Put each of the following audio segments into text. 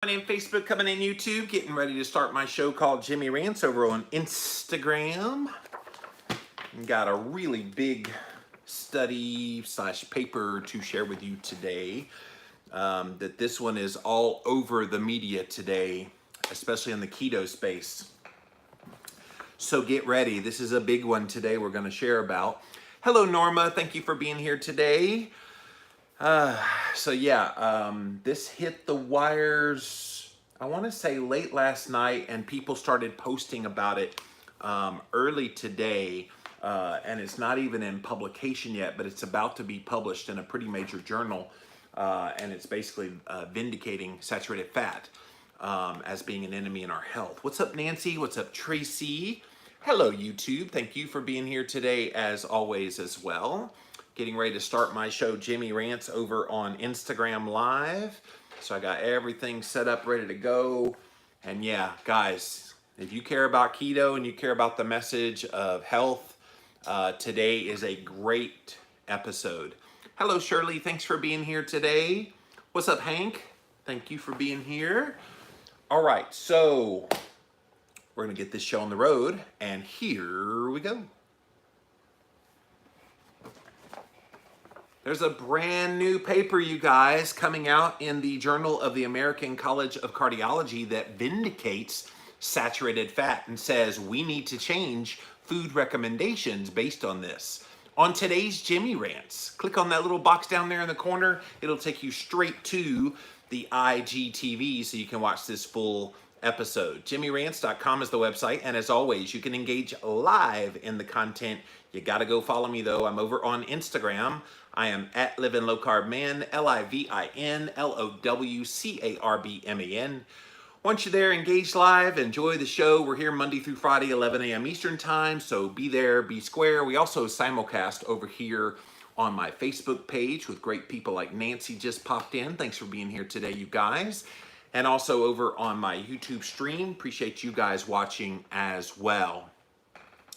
Coming in Facebook, coming in YouTube, getting ready to start my show called Jimmy Rants over on Instagram. Got a really big study / paper to share with you today. That this one is all over the media today, especially in the keto space. So get ready. This is a big one today we're going to share about. Hello, Norma. Thank you for being here today. This hit the wires, I want to say late last night, and people started posting about it early today, and it's not even in publication yet, but it's about to be published in a pretty major journal, and it's basically vindicating saturated fat as being an enemy in our health. What's up, Nancy? What's up, Tracy? Hello, YouTube. Thank you for being here today, as always, as well. Getting ready to start my show, Jimmy Rants, over on Instagram Live. So I got everything set up, ready to go. And yeah, guys, if you care about keto and you care about the message of health, today is a great episode. Hello, Shirley. Thanks for being here today. What's up, Hank? Thank you for being here. All right, so we're going to get this show on the road, and here we go. There's a brand new paper, you guys, coming out in the Journal of the American College of Cardiology that vindicates saturated fat and says we need to change food recommendations based on this. On today's Jimmy Rants, click on that little box down there in the corner. It'll take you straight to the IGTV so you can watch this full episode. JimmyRants.com is the website, and as always, you can engage live in the content. You got to go follow me, though. I'm over on Instagram. I am at Living Low Carb Man, LIVINLOWCARBMAN. Once you're there, engage live, enjoy the show. We're here Monday through Friday, 11 a.m. Eastern time, so be there, be square. We also simulcast over here on my Facebook page with great people like Nancy just popped in. Thanks for being here today, you guys. And also over on my YouTube stream. Appreciate you guys watching as well.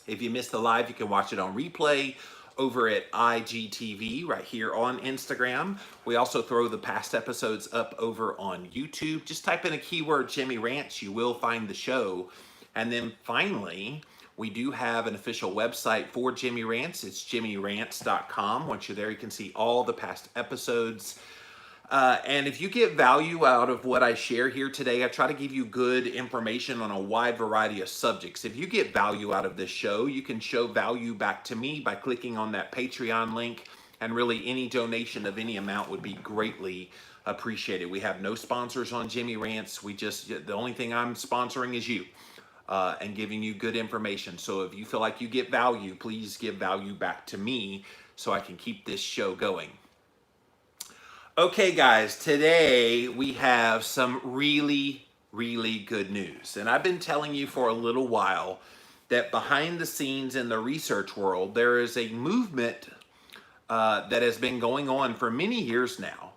If you missed the live, you can watch it on replay over at IGTV right here on Instagram. We also throw the past episodes up over on YouTube. Just type in a keyword Jimmy Rants, you will find the show. And then finally, we do have an official website for Jimmy Rants. It's JimmyRants.com. Once you're there, you can see all the past episodes. And if you get value out of what I share here today, I try to give you good information on a wide variety of subjects. If you get value out of this show, you can show value back to me by clicking on that Patreon link, and really any donation of any amount would be greatly appreciated. We have no sponsors on Jimmy Rants. The only thing I'm sponsoring is you and giving you good information. So if you feel like you get value, please give value back to me so I can keep this show going. Okay, guys, today we have some really, really good news. And I've been telling you for a little while that behind the scenes in the research world, there is a movement that has been going on for many years now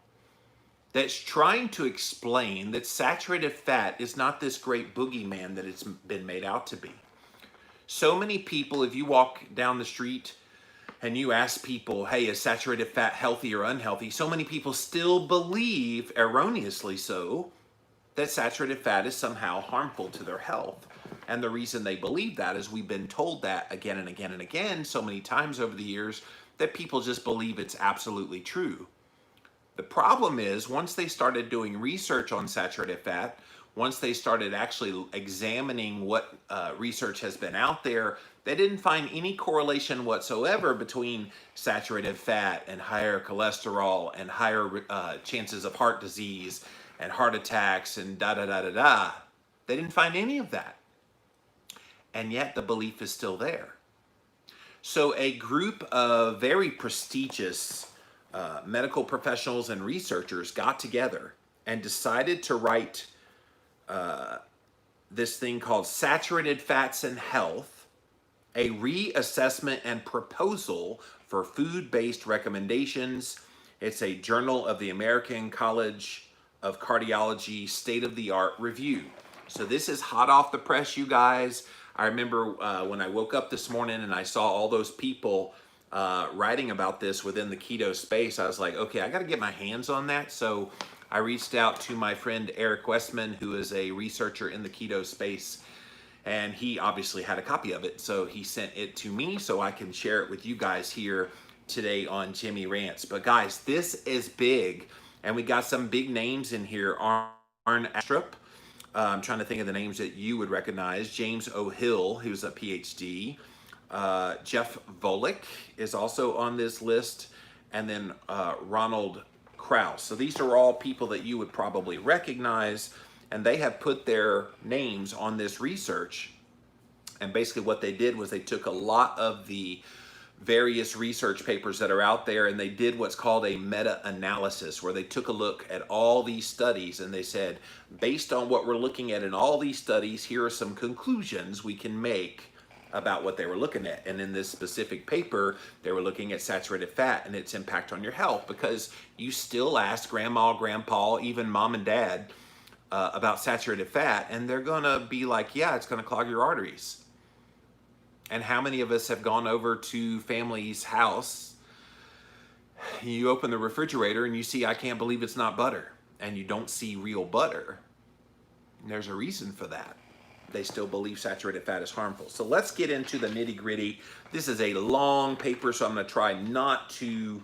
that's trying to explain that saturated fat is not this great boogeyman that it's been made out to be. So many people, if you walk down the street and you ask people, hey, is saturated fat healthy or unhealthy? So many people still believe, erroneously so, that saturated fat is somehow harmful to their health. And the reason they believe that is we've been told that again and again and again so many times over the years that people just believe it's absolutely true. The problem is once they started doing research on saturated fat, once they started actually examining what research has been out there, they didn't find any correlation whatsoever between saturated fat and higher cholesterol and higher chances of heart disease and heart attacks and da-da-da-da-da. They didn't find any of that. And yet the belief is still there. So a group of very prestigious medical professionals and researchers got together and decided to write this thing called Saturated Fats and Health, a reassessment and proposal for food-based recommendations. It's a Journal of the American College of Cardiology state-of-the-art review. So this is hot off the press, you guys. I remember when I woke up this morning and I saw all those people writing about this within the keto space, I was like, okay, I got to get my hands on that. So I reached out to my friend Eric Westman, who is a researcher in the keto space, and he obviously had a copy of it, so he sent it to me so I can share it with you guys here today on Jimmy Rants. But guys, this is big, and we got some big names in here. Arn Astrup, I'm trying to think of the names that you would recognize. James O'Hill, who's a PhD. Jeff Volek is also on this list, and then Ronald Krauss. So these are all people that you would probably recognize, and they have put their names on this research. And basically what they did was they took a lot of the various research papers that are out there, and they did what's called a meta-analysis, where they took a look at all these studies and they said, based on what we're looking at in all these studies, here are some conclusions we can make about what they were looking at. And in this specific paper, they were looking at saturated fat and its impact on your health, because you still ask grandma, grandpa, even mom and dad about saturated fat, and they're gonna be like, yeah, it's gonna clog your arteries. And how many of us have gone over to family's house, you open the refrigerator and you see, I can't believe it's not butter, and you don't see real butter. And there's a reason for that. They still believe saturated fat is harmful. So let's get into the nitty gritty. This is a long paper, so I'm gonna try not to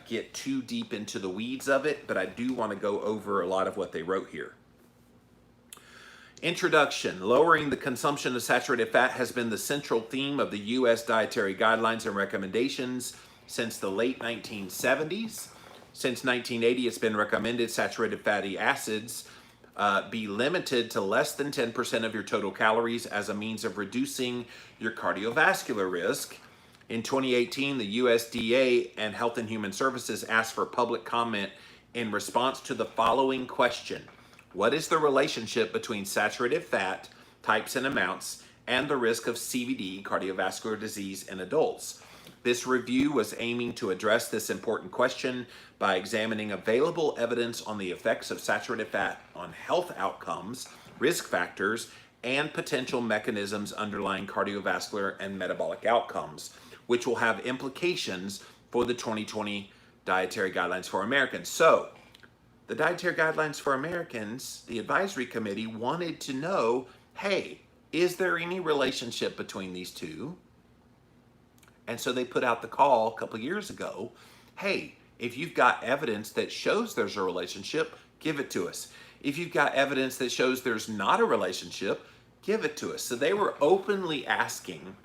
get too deep into the weeds of it, but I do want to go over a lot of what they wrote here. Introduction. Lowering the consumption of saturated fat has been the central theme of the U.S. dietary guidelines and recommendations since the late 1970s. Since 1980, it's been recommended saturated fatty acids be limited to less than 10% of your total calories as a means of reducing your cardiovascular risk. In 2018, the USDA and Health and Human Services asked for public comment in response to the following question: what is the relationship between saturated fat, types and amounts, and the risk of CVD, cardiovascular disease, in adults? This review was aiming to address this important question by examining available evidence on the effects of saturated fat on health outcomes, risk factors, and potential mechanisms underlying cardiovascular and metabolic outcomes, which will have implications for the 2020 Dietary Guidelines for Americans. So, the Dietary Guidelines for Americans, the advisory committee, wanted to know, hey, is there any relationship between these two? And so they put out the call a couple years ago, hey, if you've got evidence that shows there's a relationship, give it to us. If you've got evidence that shows there's not a relationship, give it to us. So they were openly asking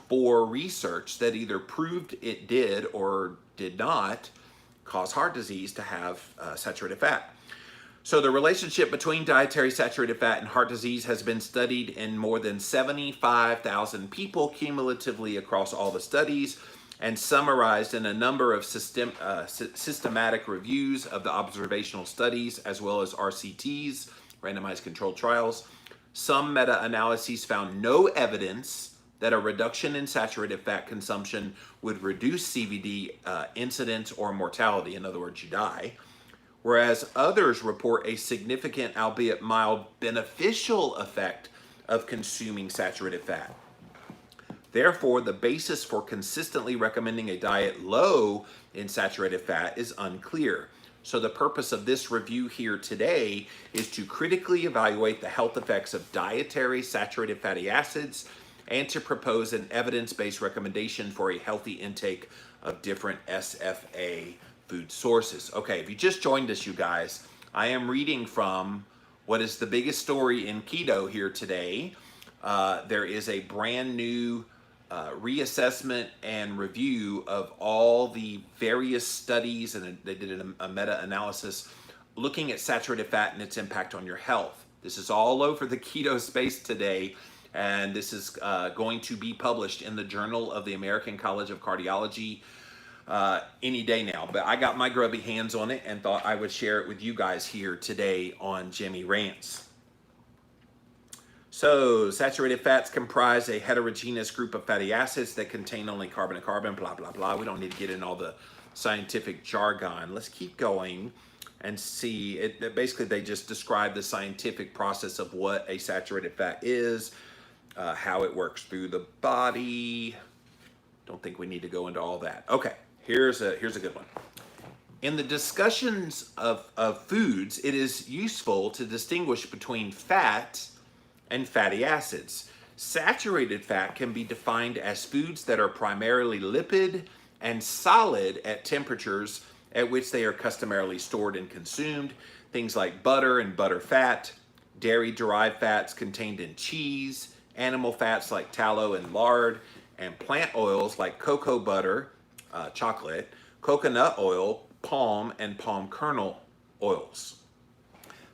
for research that either proved it did or did not cause heart disease to have saturated fat. So the relationship between dietary saturated fat and heart disease has been studied in more than 75,000 people cumulatively across all the studies, and summarized in a number of systematic reviews of the observational studies, as well as RCTs, randomized controlled trials. Some meta-analyses found no evidence that a reduction in saturated fat consumption would reduce CVD incidence or mortality. In other words, you die. Whereas others report a significant, albeit mild, beneficial effect of consuming saturated fat. Therefore, the basis for consistently recommending a diet low in saturated fat is unclear. So the purpose of this review here today is to critically evaluate the health effects of dietary saturated fatty acids and to propose an evidence-based recommendation for a healthy intake of different SFA food sources. Okay, if you just joined us, you guys, I am reading from what is the biggest story in keto here today. There is a brand new reassessment and review of all the various studies, and they did a meta-analysis looking at saturated fat and its impact on your health. This is all over the keto space today, and this is going to be published in the Journal of the American College of Cardiology any day now. But I got my grubby hands on it and thought I would share it with you guys here today on Jimmy Rants. So, saturated fats comprise a heterogeneous group of fatty acids that contain only carbon and carbon, blah, blah, blah. We don't need to get in all the scientific jargon. Let's keep going and see. Basically, they just describe the scientific process of what a saturated fat is, how it works through the body. Don't think we need to go into all that. Okay, here's a good one. In the discussions of foods, it is useful to distinguish between fat and fatty acids. Saturated fat can be defined as foods that are primarily lipid and solid at temperatures at which they are customarily stored and consumed. Things like butter and butter fat, dairy-derived fats contained in cheese, animal fats like tallow and lard, and plant oils like cocoa butter, chocolate, coconut oil, palm, and palm kernel oils.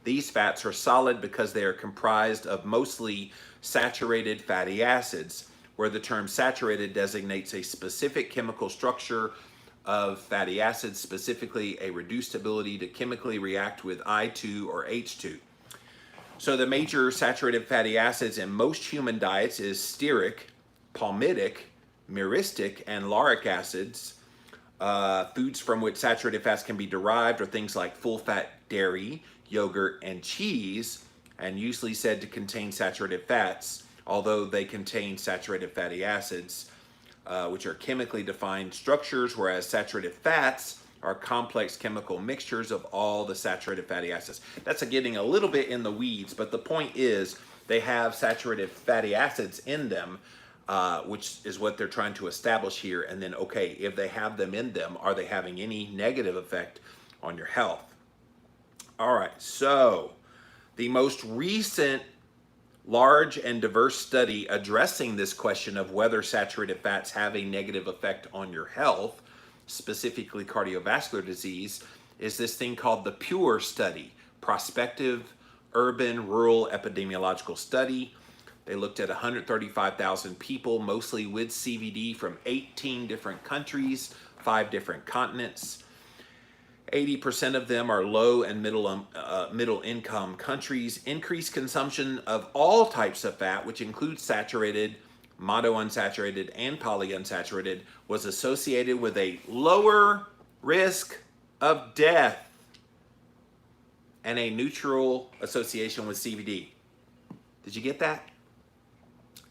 These fats are solid because they are comprised of mostly saturated fatty acids, where the term saturated designates a specific chemical structure of fatty acids, specifically a reduced ability to chemically react with I2 or H2. So the major saturated fatty acids in most human diets is stearic, palmitic, myristic, and lauric acids. Foods from which saturated fats can be derived are things like full-fat dairy, yogurt, and cheese, and usually said to contain saturated fats, although they contain saturated fatty acids, which are chemically defined structures, whereas saturated fats are complex chemical mixtures of all the saturated fatty acids. That's getting a little bit in the weeds, but the point is they have saturated fatty acids in them, which is what they're trying to establish here. And then, okay, if they have them in them, are they having any negative effect on your health? All right, so the most recent large and diverse study addressing this question of whether saturated fats have a negative effect on your health, specifically cardiovascular disease, is this thing called the PURE study, Prospective Urban Rural Epidemiological Study. They looked at 135,000 people, mostly with CVD from 18 different countries, 5 different continents. 80% of them are low and middle income countries. Increased consumption of all types of fat, which includes saturated, monounsaturated, and polyunsaturated, was associated with a lower risk of death and a neutral association with CVD. Did you get that?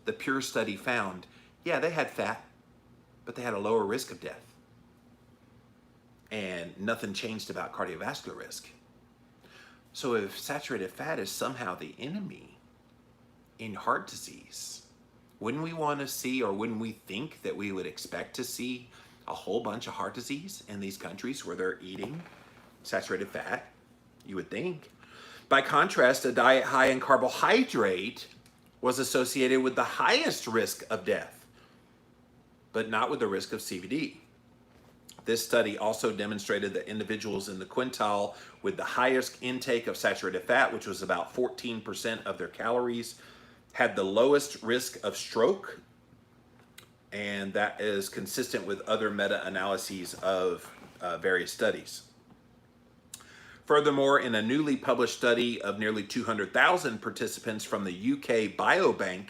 The PURE study found, yeah, they had fat, but they had a lower risk of death. And nothing changed about cardiovascular risk. So if saturated fat is somehow the enemy in heart disease, wouldn't we want to see, or wouldn't we think that we would expect to see a whole bunch of heart disease in these countries where they're eating saturated fat? You would think. By contrast, a diet high in carbohydrate was associated with the highest risk of death, but not with the risk of CVD. This study also demonstrated that individuals in the quintile with the highest intake of saturated fat, which was about 14% of their calories, had the lowest risk of stroke, and that is consistent with other meta-analyses of various studies. Furthermore, in a newly published study of nearly 200,000 participants from the UK Biobank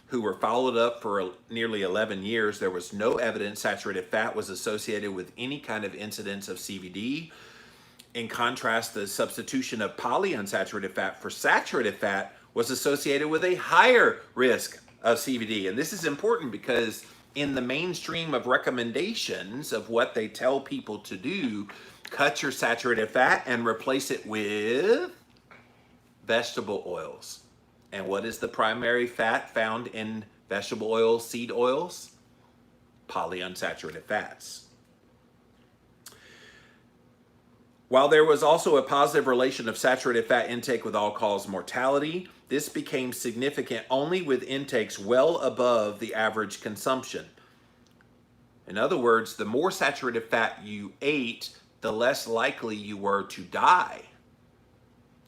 who were followed up for nearly 11 years, there was no evidence saturated fat was associated with any kind of incidence of CVD. In contrast, the substitution of polyunsaturated fat for saturated fat was associated with a higher risk of CVD. And this is important because in the mainstream of recommendations of what they tell people to do, cut your saturated fat and replace it with vegetable oils. And what is the primary fat found in vegetable oils, seed oils? Polyunsaturated fats. While there was also a positive relation of saturated fat intake with all-cause mortality, this became significant only with intakes well above the average consumption. In other words, the more saturated fat you ate, the less likely you were to die.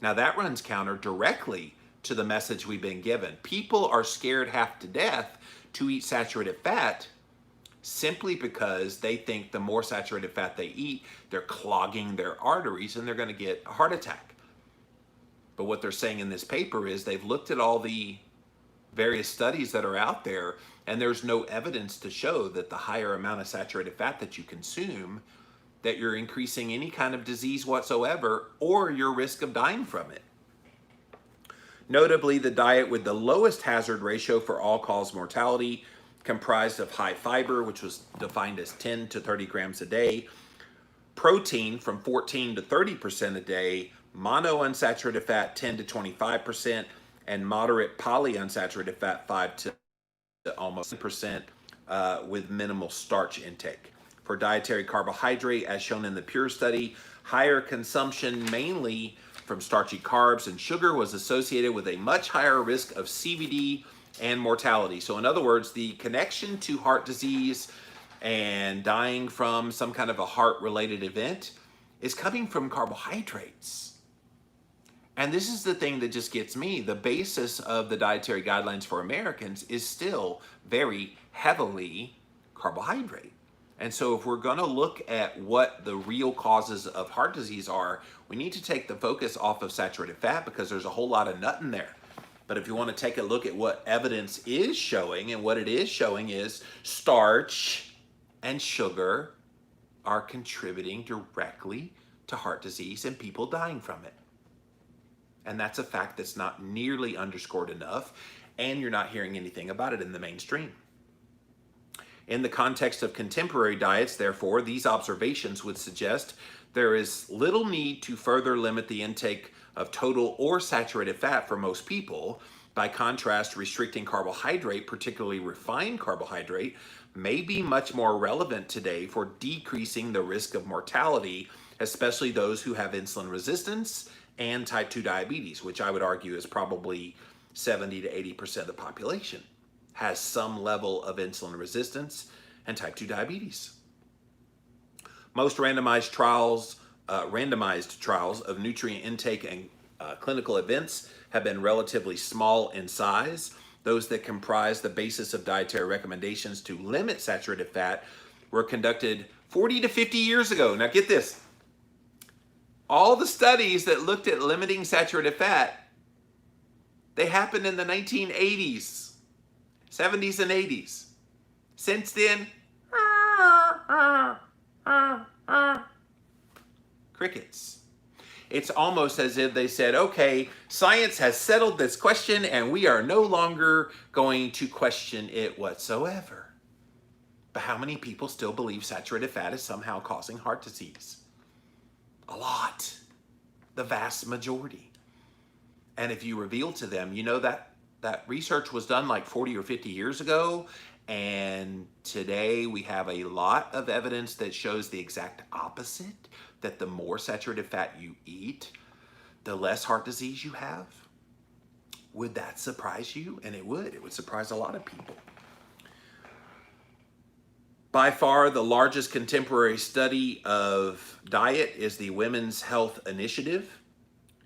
Now that runs counter directly to the message we've been given. People are scared half to death to eat saturated fat simply because they think the more saturated fat they eat, they're clogging their arteries and they're going to get a heart attack. But what they're saying in this paper is they've looked at all the various studies that are out there, and there's no evidence to show that the higher amount of saturated fat that you consume, that you're increasing any kind of disease whatsoever or your risk of dying from it. Notably, the diet with the lowest hazard ratio for all-cause mortality, comprised of high fiber, which was defined as 10 to 30 grams a day, protein from 14 to 30% a day, monounsaturated fat 10 to 25%, and moderate polyunsaturated fat 5 to almost 10% with minimal starch intake. For dietary carbohydrate, as shown in the PURE study, higher consumption mainly from starchy carbs and sugar was associated with a much higher risk of CVD and mortality. So in other words, the connection to heart disease and dying from some kind of a heart-related event is coming from carbohydrates. And this is the thing that just gets me. The basis of the dietary guidelines for Americans is still very heavily carbohydrate. And so if we're gonna look at what the real causes of heart disease are, we need to take the focus off of saturated fat because there's a whole lot of nut in there. But if you want to take a look at what evidence is showing, and what it is showing is starch and sugar are contributing directly to heart disease and people dying from it. And that's a fact that's not nearly underscored enough, and you're not hearing anything about it in the mainstream. In the context of contemporary diets, therefore, these observations would suggest there is little need to further limit the intake of total or saturated fat for most people. By contrast, restricting carbohydrate, particularly refined carbohydrate, may be much more relevant today for decreasing the risk of mortality, especially those who have insulin resistance and type 2 diabetes, which I would argue is probably 70 to 80% of the population has some level of insulin resistance and type 2 diabetes. Most randomized trials of nutrient intake and clinical events have been relatively small in size. Those that comprise the basis of dietary recommendations to limit saturated fat were conducted 40 to 50 years ago. Now get this. All the studies that looked at limiting saturated fat, they happened in the 1980s. 70s and 80s. Since then, crickets. It's almost as if they said, okay, science has settled this question and we are no longer going to question it whatsoever. But how many people still believe saturated fat is somehow causing heart disease? A lot. The vast majority. And if you reveal to them, you know that research was done like 40 or 50 years ago, and today we have a lot of evidence that shows the exact opposite, that the more saturated fat you eat, the less heart disease you have. Would that surprise you? And it would surprise a lot of people. By far, the largest contemporary study of diet is the Women's Health Initiative.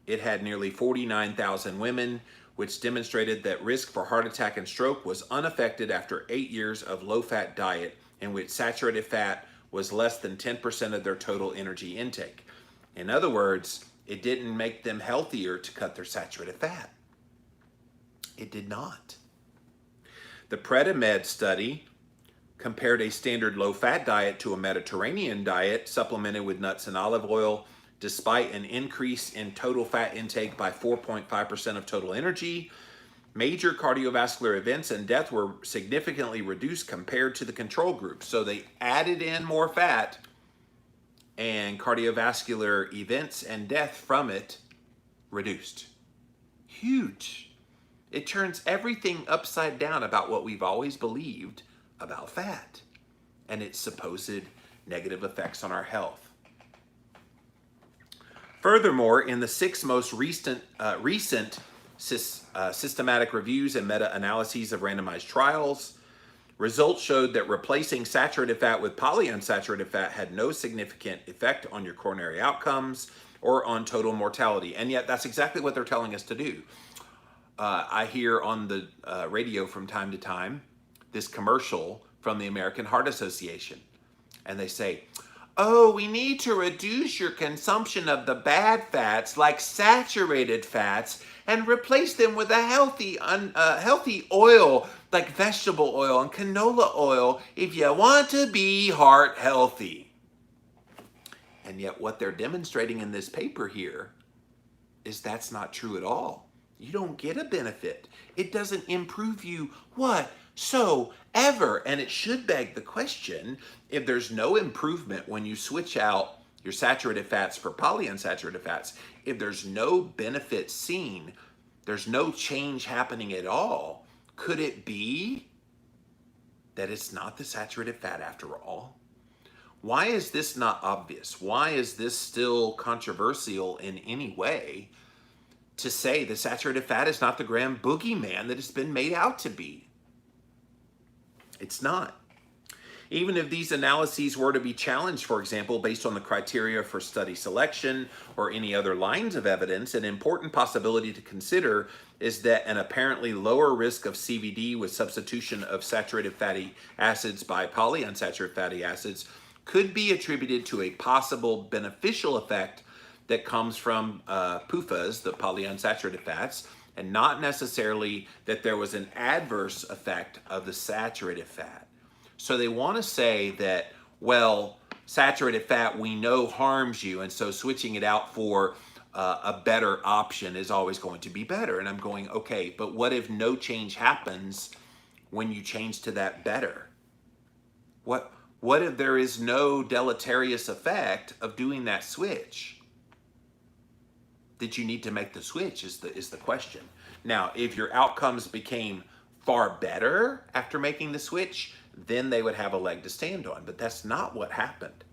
It had nearly 49,000 women, which demonstrated that risk for heart attack and stroke was unaffected after 8 years of low-fat diet in which saturated fat was less than 10% of their total energy intake. In other words, it didn't make them healthier to cut their saturated fat. It did not. The Predimed study compared a standard low-fat diet to a Mediterranean diet supplemented with nuts and olive oil. Despite an increase in total fat intake by 4.5% of total energy, major cardiovascular events and death were significantly reduced compared to the control group. So they added in more fat, and cardiovascular events and death from it reduced. Huge. It turns everything upside down about what we've always believed about fat and its supposed negative effects on our health. Furthermore, in the 6 most recent systematic reviews and meta-analyses of randomized trials, results showed that replacing saturated fat with polyunsaturated fat had no significant effect on your coronary outcomes or on total mortality. And yet that's exactly what they're telling us to do. I hear on the radio from time to time this commercial from the American Heart Association. And they say, oh, we need to reduce your consumption of the bad fats like saturated fats and replace them with a healthy oil like vegetable oil and canola oil if you want to be heart healthy. And yet what they're demonstrating in this paper here is that's not true at all. You don't get a benefit. It doesn't improve you whatsoever. And it should beg the question, if there's no improvement when you switch out your saturated fats for polyunsaturated fats, if there's no benefit seen, there's no change happening at all, could it be that it's not the saturated fat after all? Why is this not obvious? Why is this still controversial in any way to say the saturated fat is not the grand boogeyman that it's been made out to be? It's not. Even if these analyses were to be challenged, for example, based on the criteria for study selection or any other lines of evidence, an important possibility to consider is that an apparently lower risk of CVD with substitution of saturated fatty acids by polyunsaturated fatty acids could be attributed to a possible beneficial effect that comes from PUFAs, the polyunsaturated fats, and not necessarily that there was an adverse effect of the saturated fat. So they want to say that, well, saturated fat we know harms you, and so switching it out for a better option is always going to be better. And I'm going, okay, but what if no change happens when you change to that better? What if there is no deleterious effect of doing that switch? Did you need to make the switch is the question. Now, if your outcomes became far better after making the switch, then they would have a leg to stand on, but that's not what happened.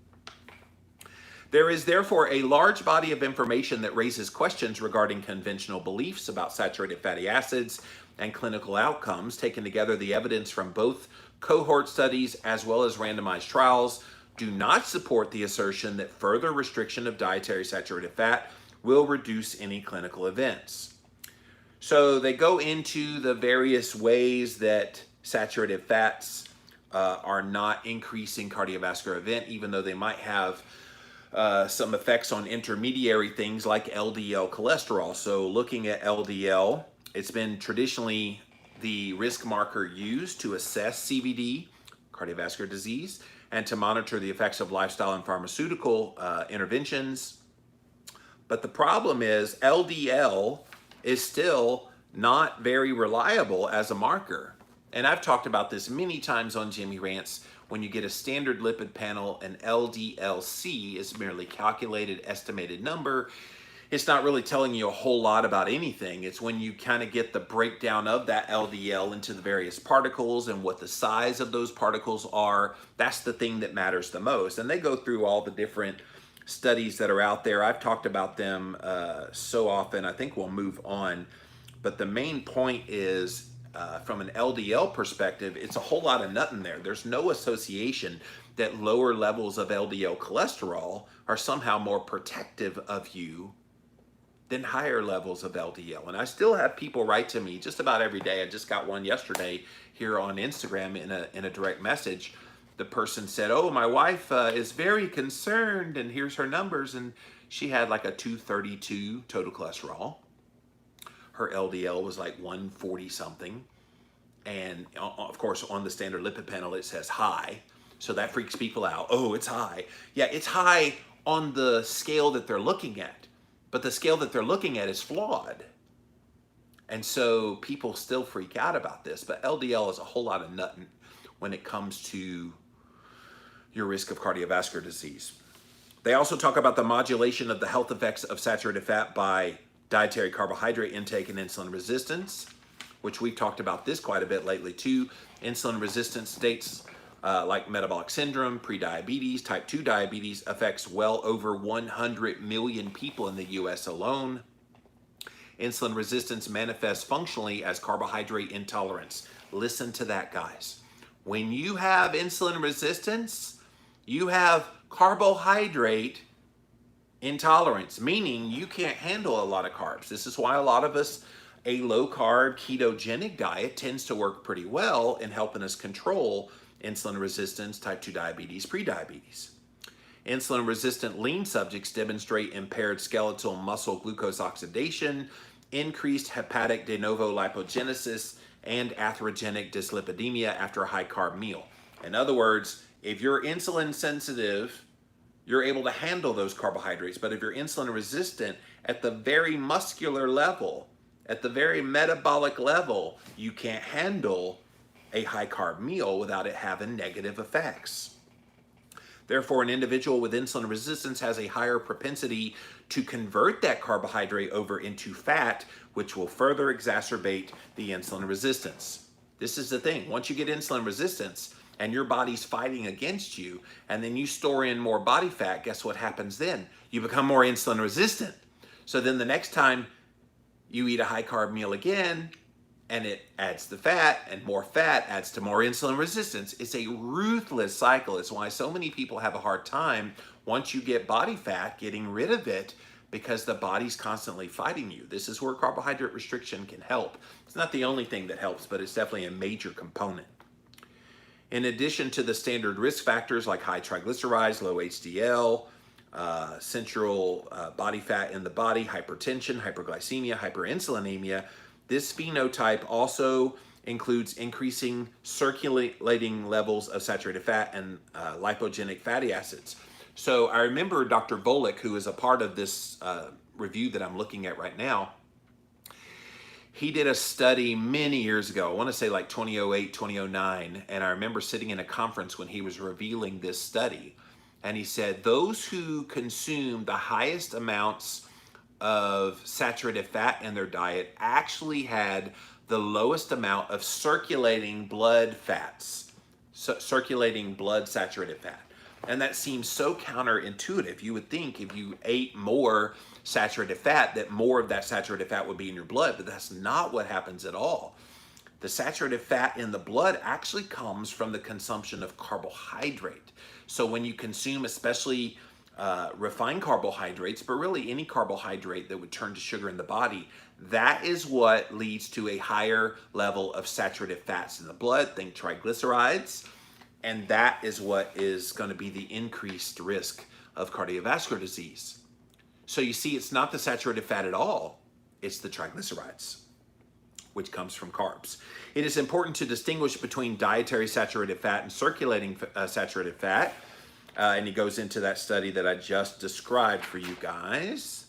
There is therefore a large body of information that raises questions regarding conventional beliefs about saturated fatty acids and clinical outcomes. Taken together, the evidence from both cohort studies as well as randomized trials do not support the assertion that further restriction of dietary saturated fat will reduce any clinical events. So they go into the various ways that saturated fats are not increasing cardiovascular event, even though they might have some effects on intermediary things like LDL cholesterol. So looking at LDL, it's been traditionally the risk marker used to assess CVD, cardiovascular disease, and to monitor the effects of lifestyle and pharmaceutical interventions. But the problem is LDL is still not very reliable as a marker. And I've talked about this many times on Jimmy Rants. When you get a standard lipid panel, an LDL-C is merely calculated estimated number. It's not really telling you a whole lot about anything. It's when you kind of get the breakdown of that LDL into the various particles and what the size of those particles are. That's the thing that matters the most. And they go through all the different studies that are out there. I've talked about them so often. I think we'll move on. But the main point is, from an LDL perspective, it's a whole lot of nothing there. There's no association that lower levels of LDL cholesterol are somehow more protective of you than higher levels of LDL. And I still have people write to me just about every day. I just got one yesterday here on Instagram in a direct message. The person said, oh, my wife is very concerned, and here's her numbers. And she had like a 232 total cholesterol. Her LDL was like 140 something. And of course, on the standard lipid panel, it says high. So that freaks people out. Oh, it's high. Yeah, it's high on the scale that they're looking at. But the scale that they're looking at is flawed. And so people still freak out about this. But LDL is a whole lot of nothing when it comes to your risk of cardiovascular disease. They also talk about the modulation of the health effects of saturated fat by dietary carbohydrate intake and insulin resistance, which we've talked about this quite a bit lately too. Insulin resistance states like metabolic syndrome, prediabetes, type 2 diabetes affects well over 100 million people in the US alone. Insulin resistance manifests functionally as carbohydrate intolerance. Listen to that, guys. When you have insulin resistance, you have carbohydrate intolerance, meaning you can't handle a lot of carbs. This is why a lot of us, a low-carb ketogenic diet tends to work pretty well in helping us control insulin resistance, type 2 diabetes, prediabetes. Insulin-resistant lean subjects demonstrate impaired skeletal muscle glucose oxidation, increased hepatic de novo lipogenesis, and atherogenic dyslipidemia after a high-carb meal. In other words, if you're insulin sensitive, you're able to handle those carbohydrates. But if you're insulin resistant, at the very muscular level, at the very metabolic level, you can't handle a high carb meal without it having negative effects. Therefore, an individual with insulin resistance has a higher propensity to convert that carbohydrate over into fat, which will further exacerbate the insulin resistance. This is the thing. Once you get insulin resistance and your body's fighting against you, and then you store in more body fat, guess what happens then? You become more insulin resistant. So then the next time you eat a high carb meal again, and it adds the fat, and more fat adds to more insulin resistance. It's a ruthless cycle. It's why so many people have a hard time once you get body fat, getting rid of it, because the body's constantly fighting you. This is where carbohydrate restriction can help. It's not the only thing that helps, but it's definitely a major component. In addition to the standard risk factors like high triglycerides, low HDL, central body fat in the body, hypertension, hyperglycemia, hyperinsulinemia, this phenotype also includes increasing circulating levels of saturated fat and lipogenic fatty acids. So I remember Dr. Volek, who is a part of this review that I'm looking at right now, he did a study many years ago, I want to say like 2008, 2009, and I remember sitting in a conference when he was revealing this study, and he said those who consume the highest amounts of saturated fat in their diet actually had the lowest amount of circulating blood fats, circulating blood saturated fat. And that seems so counterintuitive. You would think if you ate more saturated fat, that more of that saturated fat would be in your blood, but that's not what happens at all. The saturated fat in the blood actually comes from the consumption of carbohydrate. So when you consume especially refined carbohydrates, but really any carbohydrate that would turn to sugar in the body, that is what leads to a higher level of saturated fats in the blood. Think triglycerides. And that is what is going to be the increased risk of cardiovascular disease. So you see, it's not the saturated fat at all. It's the triglycerides, which comes from carbs. It is important to distinguish between dietary saturated fat and circulating saturated fat. And he goes into that study that I just described for you guys.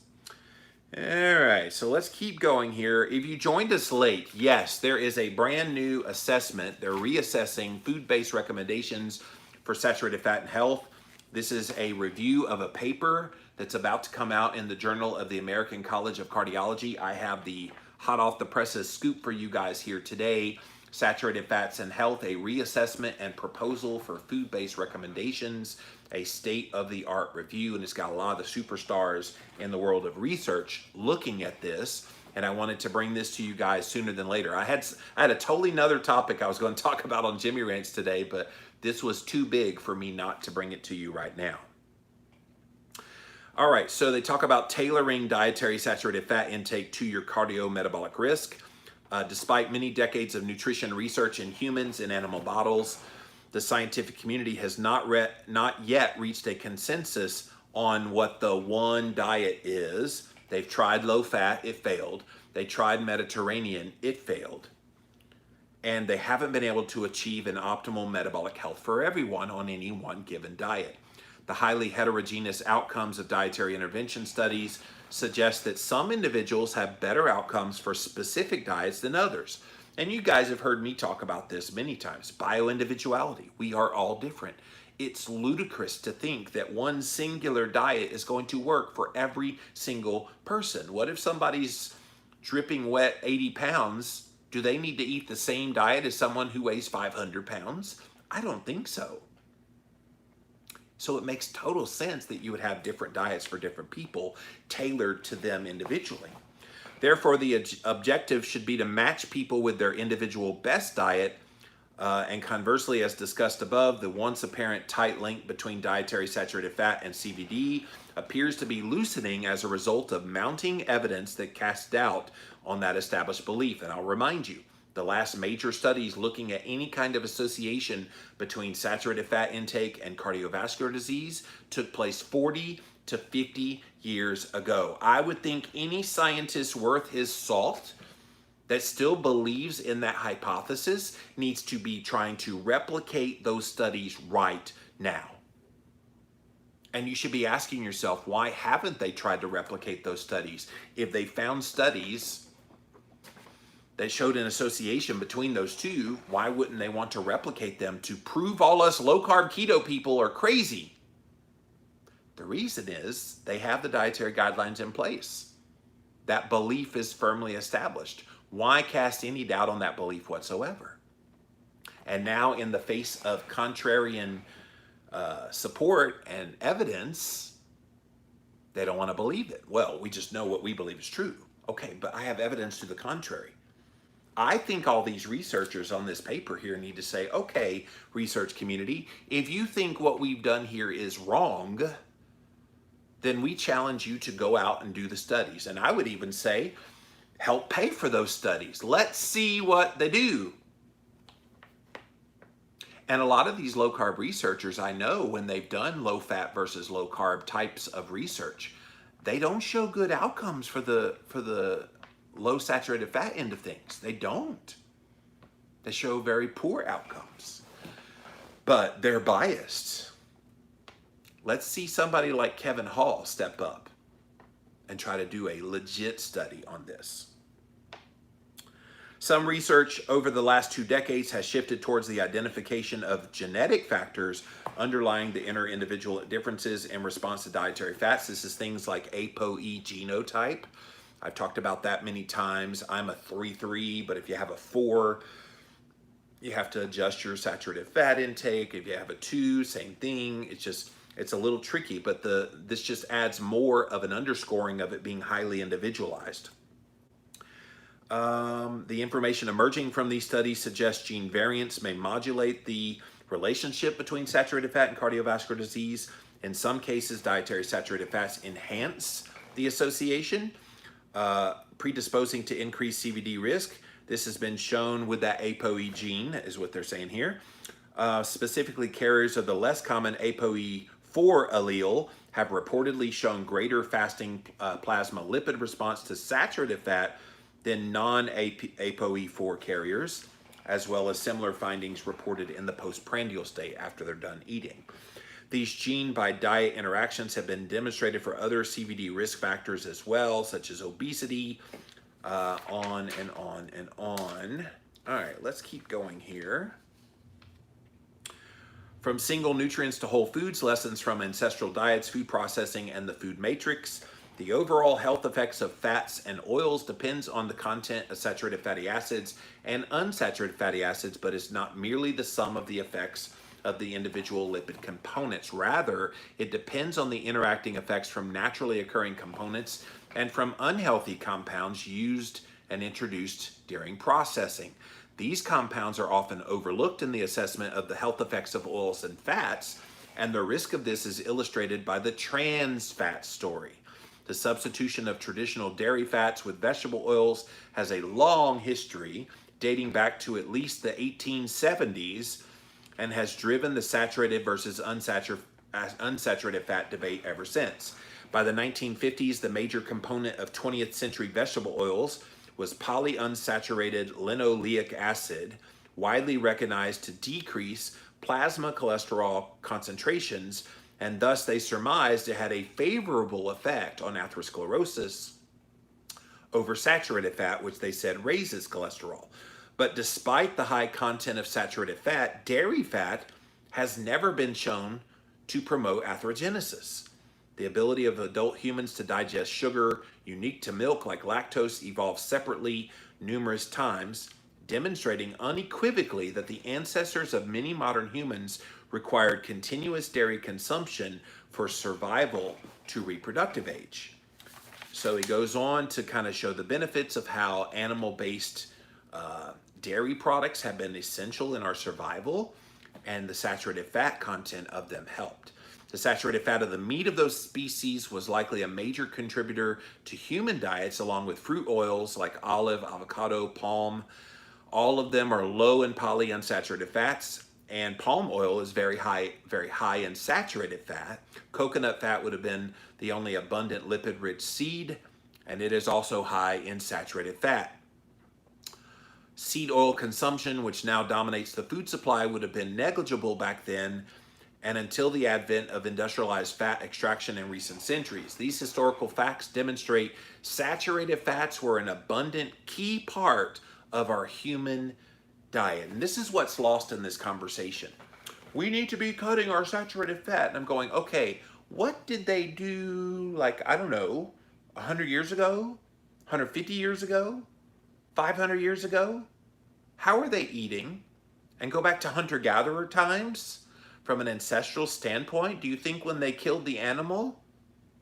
All right, so let's keep going here. If you joined us late, yes, there is a brand new assessment. They're reassessing food-based recommendations for saturated fat and health. This is a review of a paper that's about to come out in the Journal of the American College of Cardiology. I have the hot off the presses scoop for you guys here today. Saturated Fats and Health, a reassessment and proposal for food-based recommendations, a state-of-the-art review, and it's got a lot of the superstars in the world of research looking at this, and I wanted to bring this to you guys sooner than later. I had a totally another topic I was going to talk about on Jimmy Rants today, but this was too big for me not to bring it to you right now. All right, so they talk about tailoring dietary saturated fat intake to your cardiometabolic risk. Despite many decades of nutrition research in humans and animal models, the scientific community has not yet reached a consensus on what the one diet is. They've tried low fat, it failed. They tried Mediterranean, it failed. And they haven't been able to achieve an optimal metabolic health for everyone on any one given diet. The highly heterogeneous outcomes of dietary intervention studies suggest that some individuals have better outcomes for specific diets than others. And you guys have heard me talk about this many times. Bioindividuality. We are all different. It's ludicrous to think that one singular diet is going to work for every single person. What if somebody's dripping wet 80 pounds? Do they need to eat the same diet as someone who weighs 500 pounds? I don't think so. So it makes total sense that you would have different diets for different people tailored to them individually. Therefore, the objective should be to match people with their individual best diet. And conversely, as discussed above, the once apparent tight link between dietary saturated fat and CVD appears to be loosening as a result of mounting evidence that casts doubt on that established belief. And I'll remind you, the last major studies looking at any kind of association between saturated fat intake and cardiovascular disease took place 40 to 50 years ago. I would think any scientist worth his salt that still believes in that hypothesis needs to be trying to replicate those studies right now. And you should be asking yourself, why haven't they tried to replicate those studies? If they found studies that showed an association between those two, why wouldn't they want to replicate them to prove all us low-carb keto people are crazy? The reason is they have the dietary guidelines in place. That belief is firmly established. Why cast any doubt on that belief whatsoever? And now, in the face of contrarian support and evidence, they don't want to believe it. Well, we just know what we believe is true. Okay, but I have evidence to the contrary. I think all these researchers on this paper here need to say, okay, research community, if you think what we've done here is wrong, then we challenge you to go out and do the studies. And I would even say, help pay for those studies. Let's see what they do. And a lot of these low carb researchers, I know when they've done low fat versus low carb types of research, they don't show good outcomes for the low saturated fat end of things. They don't. They show very poor outcomes. But they're biased. Let's see somebody like Kevin Hall step up and try to do a legit study on this. Some research over the last 2 decades has shifted towards the identification of genetic factors underlying the inter-individual differences in response to dietary fats. This is things like ApoE genotype. I've talked about that many times. I'm a 3-3, but if you have a 4, you have to adjust your saturated fat intake. If you have a 2, same thing. It's a little tricky, but this just adds more of an underscoring of it being highly individualized. The information emerging from these studies suggests gene variants may modulate the relationship between saturated fat and cardiovascular disease. In some cases, dietary saturated fats enhance the association, predisposing to increased CVD risk. This has been shown with that ApoE gene, is what they're saying here. Specifically, carriers of the less common ApoE4 allele have reportedly shown greater fasting plasma lipid response to saturated fat than non-ApoE4 carriers, as well as similar findings reported in the postprandial state after they're done eating. These gene by diet interactions have been demonstrated for other CVD risk factors as well, such as obesity, on and on and on. All right, let's keep going here. From single nutrients to whole foods, lessons from ancestral diets, food processing, and the food matrix. The overall health effects of fats and oils depends on the content of saturated fatty acids and unsaturated fatty acids, but is not merely the sum of the effects of the individual lipid components. Rather, it depends on the interacting effects from naturally occurring components and from unhealthy compounds used and introduced during processing. These compounds are often overlooked in the assessment of the health effects of oils and fats, and the risk of this is illustrated by the trans fat story. The substitution of traditional dairy fats with vegetable oils has a long history, dating back to at least the 1870s, and has driven the saturated versus unsaturated fat debate ever since. By the 1950s, the major component of 20th century vegetable oils was polyunsaturated linoleic acid, widely recognized to decrease plasma cholesterol concentrations, and thus they surmised it had a favorable effect on atherosclerosis over saturated fat, which they said raises cholesterol. But despite the high content of saturated fat, dairy fat has never been shown to promote atherogenesis. The ability of adult humans to digest sugar unique to milk like lactose evolved separately numerous times, demonstrating unequivocally that the ancestors of many modern humans required continuous dairy consumption for survival to reproductive age. So he goes on to kind of show the benefits of how animal-based dairy products have been essential in our survival, and the saturated fat content of them helped. The saturated fat of the meat of those species was likely a major contributor to human diets, along with fruit oils like olive, avocado, palm. All of them are low in polyunsaturated fats, and palm oil is very high in saturated fat. Coconut fat would have been the only abundant lipid-rich seed, and it is also high in saturated fat. Seed oil consumption, which now dominates the food supply, would have been negligible back then and until the advent of industrialized fat extraction in recent centuries. These historical facts demonstrate saturated fats were an abundant key part of our human diet. And this is what's lost in this conversation. We need to be cutting our saturated fat. And I'm going, okay, What did they do, like, I don't know, 100 years ago? 150 years ago? 500 years ago? How are they eating? And go back to hunter-gatherer times from an ancestral standpoint. Do you think when they killed the animal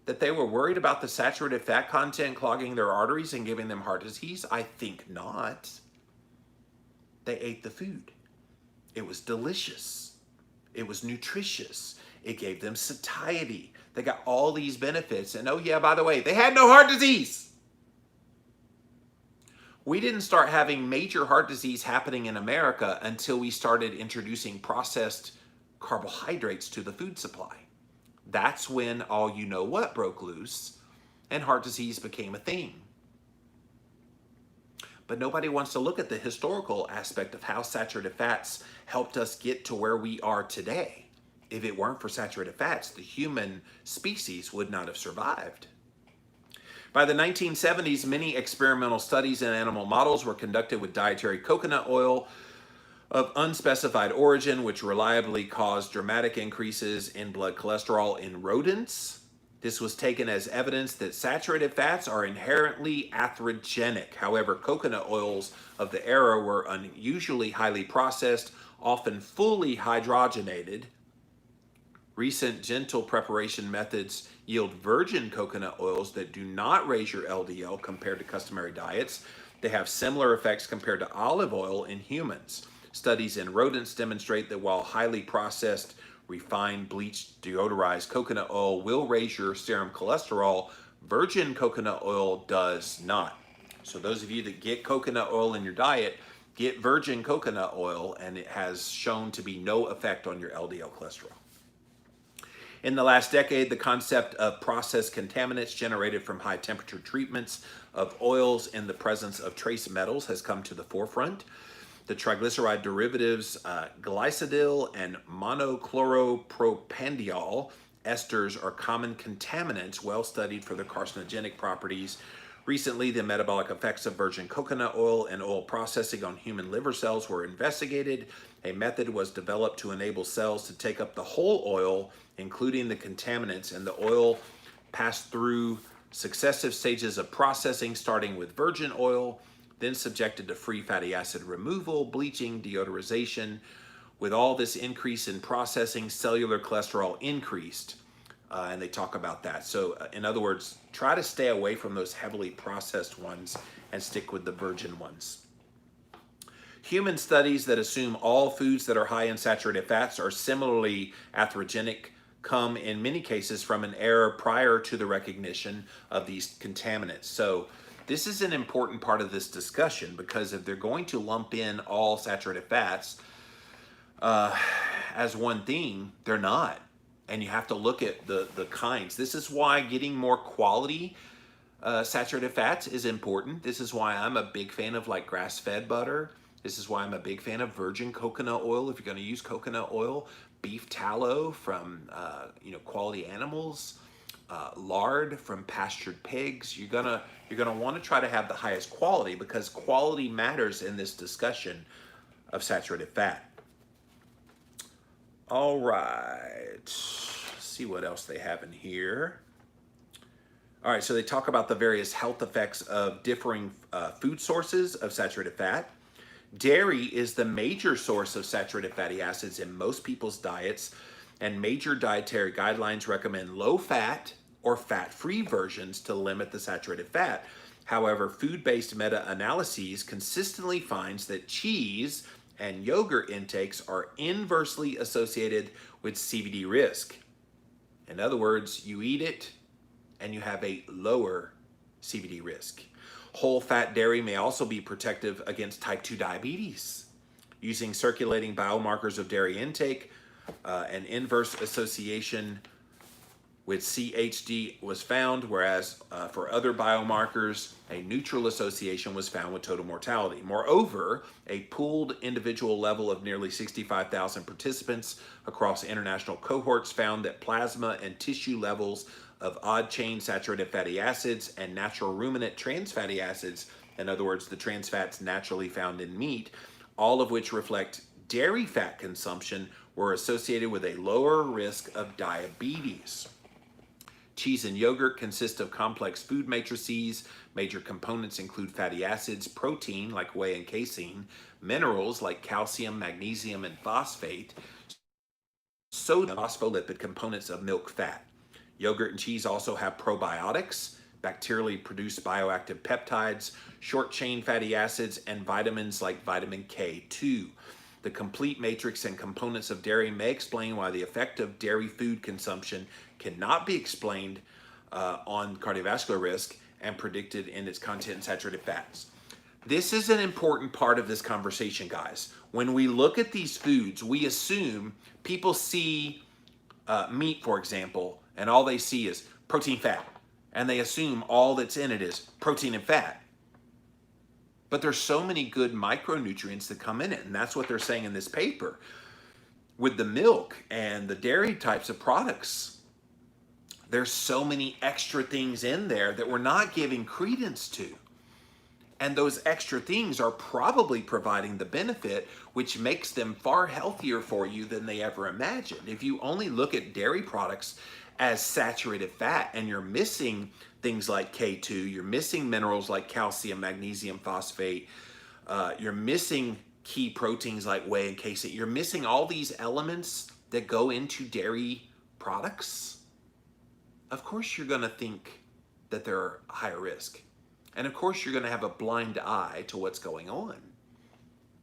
that they were worried about the saturated fat content clogging their arteries and giving them heart disease? I think not. They ate the food. It was delicious. It was nutritious. It gave them satiety. They got all these benefits. And oh yeah, by the way, they had no heart disease. We didn't start having major heart disease happening in America until we started introducing processed carbohydrates to the food supply. That's when all you know what broke loose and heart disease became a thing. But nobody wants to look at the historical aspect of how saturated fats helped us get to where we are today. If it weren't for saturated fats, the human species would not have survived. By the 1970s, many experimental studies in animal models were conducted with dietary coconut oil of unspecified origin, which reliably caused dramatic increases in blood cholesterol in rodents. This was taken as evidence that saturated fats are inherently atherogenic. However, coconut oils of the era were unusually highly processed, often fully hydrogenated. Recent gentle preparation methods yield virgin coconut oils that do not raise your LDL compared to customary diets. They have similar effects compared to olive oil in humans. Studies in rodents demonstrate that while highly processed, refined, bleached, deodorized coconut oil will raise your serum cholesterol, virgin coconut oil does not. So those of you that get coconut oil in your diet, get virgin coconut oil, and it has shown to be no effect on your LDL cholesterol. In the last decade, the concept of processed contaminants generated from high temperature treatments of oils in the presence of trace metals has come to the forefront. The triglyceride derivatives glycidyl and monochloropropanoidal esters are common contaminants well studied for their carcinogenic properties. Recently, the metabolic effects of virgin coconut oil and oil processing on human liver cells were investigated. A method was developed to enable cells to take up the whole oil, including the contaminants, and the oil passed through successive stages of processing, starting with virgin oil, then subjected to free fatty acid removal, bleaching, deodorization. With all this increase in processing, cellular cholesterol increased. And they talk about that. So in other words, try to stay away from those heavily processed ones and stick with the virgin ones. Human studies that assume all foods that are high in saturated fats are similarly atherogenic come in many cases from an era prior to the recognition of these contaminants. So this is an important part of this discussion, because if they're going to lump in all saturated fats as one thing, they're not. And you have to look at the kinds. This is why getting more quality saturated fats is important. This is why I'm a big fan of like grass-fed butter. This is why I'm a big fan of virgin coconut oil if you're going to use coconut oil, beef tallow from quality animals, lard from pastured pigs. You're gonna want to try to have the highest quality, because quality matters in this discussion of saturated fat. All right, let's see what else they have in here. All right, so they talk about the various health effects of differing food sources of saturated fat. Dairy is the major source of saturated fatty acids in most people's diets, and major dietary guidelines recommend low-fat or fat-free versions to limit the saturated fat. However, food-based meta-analyses consistently finds that cheese and yogurt intakes are inversely associated with CVD risk. In other words, you eat it and you have a lower CVD risk. Whole fat dairy may also be protective against type 2 diabetes. Using circulating biomarkers of dairy intake, an inverse association with CHD was found, whereas for other biomarkers, a neutral association was found with total mortality. Moreover, a pooled individual level of nearly 65,000 participants across international cohorts found that plasma and tissue levels of odd-chain saturated fatty acids and natural ruminant trans fatty acids, in other words, the trans fats naturally found in meat, all of which reflect dairy fat consumption, were associated with a lower risk of diabetes. Cheese and yogurt consist of complex food matrices. Major components include fatty acids, protein like whey and casein, minerals like calcium, magnesium, and phosphate, sodium, phospholipid components of milk fat. Yogurt and cheese also have probiotics, bacterially produced bioactive peptides, short-chain fatty acids, and vitamins like vitamin K2. The complete matrix and components of dairy may explain why the effect of dairy food consumption cannot be explained on cardiovascular risk and predicted in its content in saturated fats. This is an important part of this conversation, guys. When we look at these foods, we assume people see meat, for example, and all they see is protein, fat, and they assume all that's in it is protein and fat. But there's so many good micronutrients that come in it, and that's what they're saying in this paper. With the milk and the dairy types of products, there's so many extra things in there that we're not giving credence to. And those extra things are probably providing the benefit, which makes them far healthier for you than they ever imagined. If you only look at dairy products as saturated fat and you're missing things like K2, you're missing minerals like calcium, magnesium, phosphate, you're missing key proteins like whey and casein, you're missing all these elements that go into dairy products, of course you're gonna think that they're higher risk. And of course you're gonna have a blind eye to what's going on.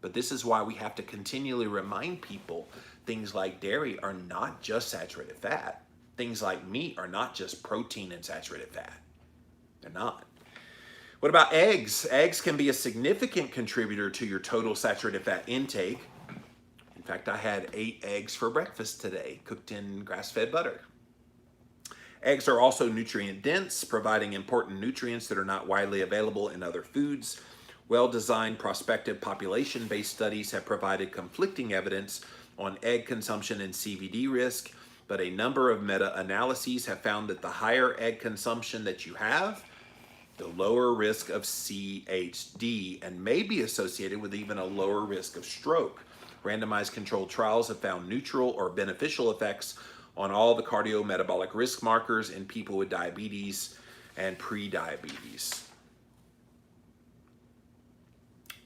But this is why we have to continually remind people things like dairy are not just saturated fat. Things like meat are not just protein and saturated fat. They're not. What about eggs? Eggs can be a significant contributor to your total saturated fat intake. In fact, I had 8 eggs for breakfast today, cooked in grass-fed butter. Eggs are also nutrient dense, providing important nutrients that are not widely available in other foods. Well-designed prospective population-based studies have provided conflicting evidence on egg consumption and CVD risk, but a number of meta-analyses have found that the higher egg consumption that you have, the lower risk of CHD, and may be associated with even a lower risk of stroke. Randomized controlled trials have found neutral or beneficial effects on all the cardiometabolic risk markers in people with diabetes and pre-diabetes.